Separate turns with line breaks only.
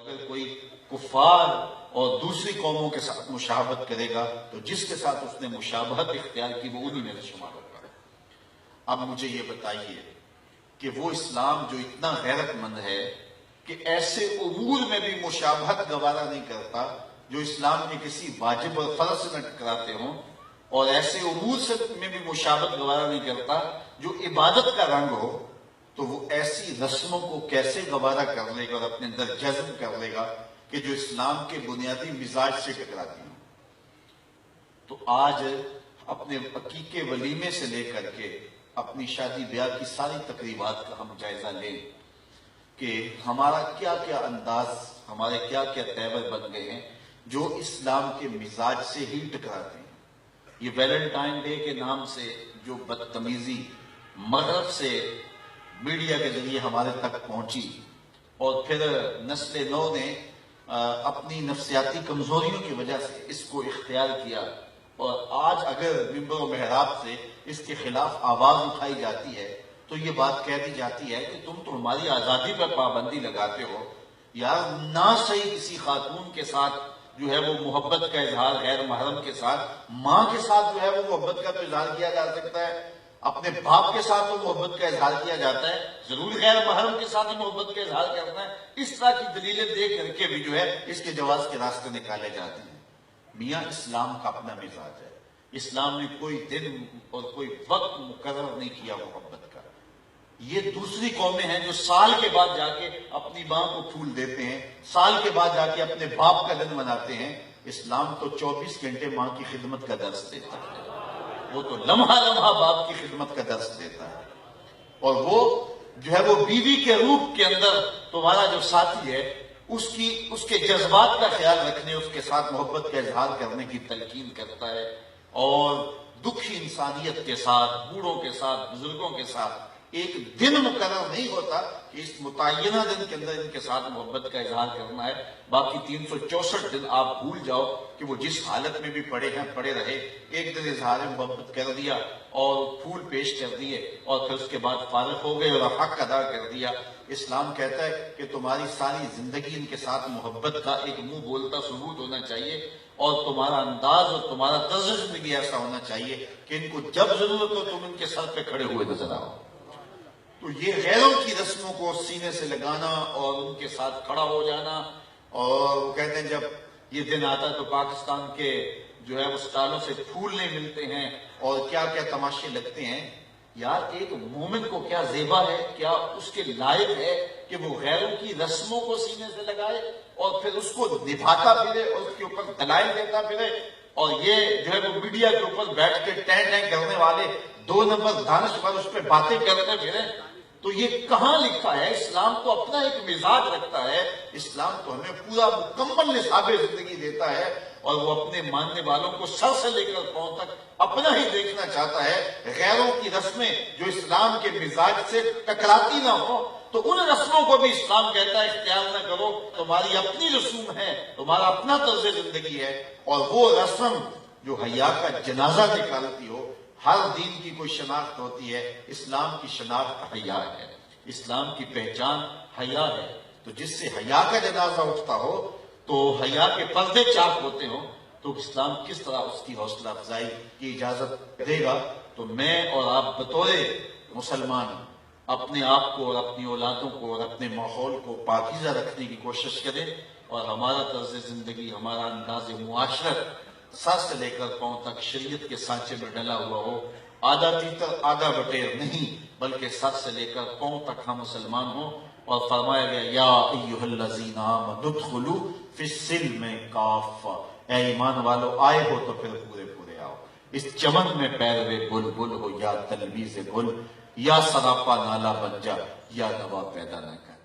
اگر کوئی کفار اور دوسری قوموں کے ساتھ مشابہت کرے گا تو جس کے ساتھ اس نے مشابہت اختیار کی وہ انہی میں شمار ہوگا۔ اب مجھے یہ بتائیے کہ وہ اسلام جو اتنا غیرت مند ہے کہ ایسے امور میں بھی مشابہت گوارا نہیں کرتا جو اسلام نے کسی واجب اور فرض سے نہ ٹکراتے ہوں، اور ایسے امور سے میں بھی مشابہت گوارا نہیں کرتا جو عبادت کا رنگ ہو، تو وہ ایسی رسموں کو کیسے گوارا کر لے گا اور اپنے اندر جذب کر لے گا کہ جو اسلام کے بنیادی مزاج سے ٹکراتی ہوں۔ تو آج اپنے عقیقے ولیمے سے لے کر کے اپنی شادی بیاہ کی ساری تقریبات کا ہم جائزہ لیں کہ ہمارا کیا کیا انداز، ہمارے کیا کیا تیور بن گئے ہیں جو اسلام کے مزاج سے ہی ٹکراتے ہیں۔ یہ ویلنٹائن ڈے کے نام سے جو بدتمیزی مغرب سے میڈیا کے ذریعے ہمارے تک پہنچی، اور پھر نسل نو نے اپنی نفسیاتی کمزوریوں کی وجہ سے اس کو اختیار کیا، اور آج اگر ممبر و محراب سے اس کے خلاف آواز اٹھائی جاتی ہے تو یہ بات کہہ دی جاتی ہے کہ تم تو ہماری آزادی پر پابندی لگاتے ہو۔ یار نہ صحیح کسی خاتون کے ساتھ جو ہے وہ محبت کا اظہار غیر محرم کے ساتھ، ماں کے ساتھ جو ہے وہ محبت کا تو اظہار کیا جا سکتا ہے، اپنے باپ کے ساتھ تو محبت کا اظہار کیا جاتا ہے، ضرور غیر محرم کے ساتھ ہی محبت کا اظہار کرنا ہے۔ اس طرح کی دلیلیں دے کر کے بھی جو ہے اس کے جواز کے راستے نکالے جاتے ہیں۔ میاں اسلام کا اپنا مزاج ہے، اسلام نے کوئی دن اور کوئی وقت مقرر نہیں کیا محبت کا۔ یہ دوسری قومیں ہیں جو سال کے بعد جا کے اپنی ماں کو پھول دیتے ہیں، سال کے بعد جا کے اپنے باپ کا دن مناتے ہیں۔ اسلام تو 24 گھنٹے ماں کی خدمت کا درس دیتا ہے، وہ تو لمحہ لمحہ باپ کی خدمت کا درس دیتا ہے، اور وہ جو ہے وہ بیوی کے روپ کے اندر تمہارا جو ساتھی ہے اس کے جذبات کا خیال رکھنے، اس کے ساتھ محبت کا اظہار کرنے کی تلقین کرتا ہے، اور دکھی انسانیت کے ساتھ، بوڑھوں کے ساتھ، بزرگوں کے ساتھ ایک دن مقرر نہیں ہوتا کہ اس متعینہ دن کے اندر ان کے ساتھ محبت کا اظہار کرنا ہے، باقی 364 دن آپ بھول جاؤ کہ وہ جس حالت میں بھی پڑے ہیں پڑے رہے، ایک دن اظہار محبت کر دیا اور پھول پیش کر دیے اور پھر اس کے بعد فارغ ہو گئے اور حق ادا کر دیا۔ اسلام کہتا ہے کہ تمہاری ساری زندگی ان کے ساتھ محبت کا ایک منہ بولتا ثبوت ہونا چاہیے، اور تمہارا انداز اور تمہارا طرز زندگی ایسا ہونا چاہیے کہ ان کو جب ضرورت ہو تم ان کے سر پہ کھڑے ہوئے نظر آؤ۔ تو یہ غیروں کی رسموں کو سینے سے لگانا اور ان کے ساتھ کھڑا ہو جانا، اور وہ کہتے ہیں جب یہ دن آتا ہے تو پاکستان کے جو ہے وہ سٹالوں سے پھول نہیں ملتے ہیں اور کیا کیا تماشے لگتے ہیں۔ یار ایک مومن کو کیا زیبا ہے، کیا اس کے لائق ہے کہ وہ غیروں کی رسموں کو سینے سے لگائے اور پھر اس کو نبھاتا پھرے اور اس کے اوپر دلائل دیتا پھرے، اور یہ جو ہے وہ میڈیا کے اوپر بیٹھ کے ٹین ٹین کرنے والے 2 نمبر دانش پر اس پہ باتیں کرتے پھرے۔ تو یہ کہاں لکھا ہے؟ اسلام تو اپنا ایک مزاج رکھتا ہے، اسلام تو ہمیں پورا مکمل نصاب زندگی دیتا ہے، اور وہ اپنے ماننے والوں کو سر سے لے کر پاؤں تک اپنا ہی دیکھنا چاہتا ہے۔ غیروں کی رسمیں جو اسلام کے مزاج سے ٹکراتی نہ ہو تو ان رسموں کو بھی اسلام کہتا ہے اختیار نہ کرو، تمہاری اپنی رسوم ہے، تمہارا اپنا طرز زندگی ہے، اور وہ رسم جو حیا کا جنازہ نکالتی ہو۔ ہر دین کی کوئی شناخت ہوتی ہے، اسلام کی شناخت حیا ہے، اسلام کی پہچان حیا ہے۔ تو جس سے حیا کا جنازہ اٹھتا ہو تو حیا کے پردے چاک ہوتے ہوں، تو اسلام کس طرح اس کی حوصلہ افزائی کی اجازت دے گا؟ تو میں اور آپ بطور مسلمان اپنے آپ کو اور اپنی اولادوں کو اور اپنے ماحول کو پاکیزہ رکھنے کی کوشش کریں، اور ہمارا طرز زندگی، ہمارا انداز معاشرت سر سے لے کر پاؤں تک شریعت کے سانچے میں ڈلا ہوا ہو، آدھا تیتر آدھا بٹیر نہیں، بلکہ سر سے لے کر پاؤں تک ہم مسلمان ہوں۔ اور فرمایا گیا یا ایھا الذین آمنوا ادخلوا فی السلم کافہ، اے ایمان والو آئے ہو تو پھر پورے پورے آؤ، اس چمن میں پیروے بلبل ہو یا تلویز گل، یا سراپا نالا بن جا یا نوا پیدا نہ کر۔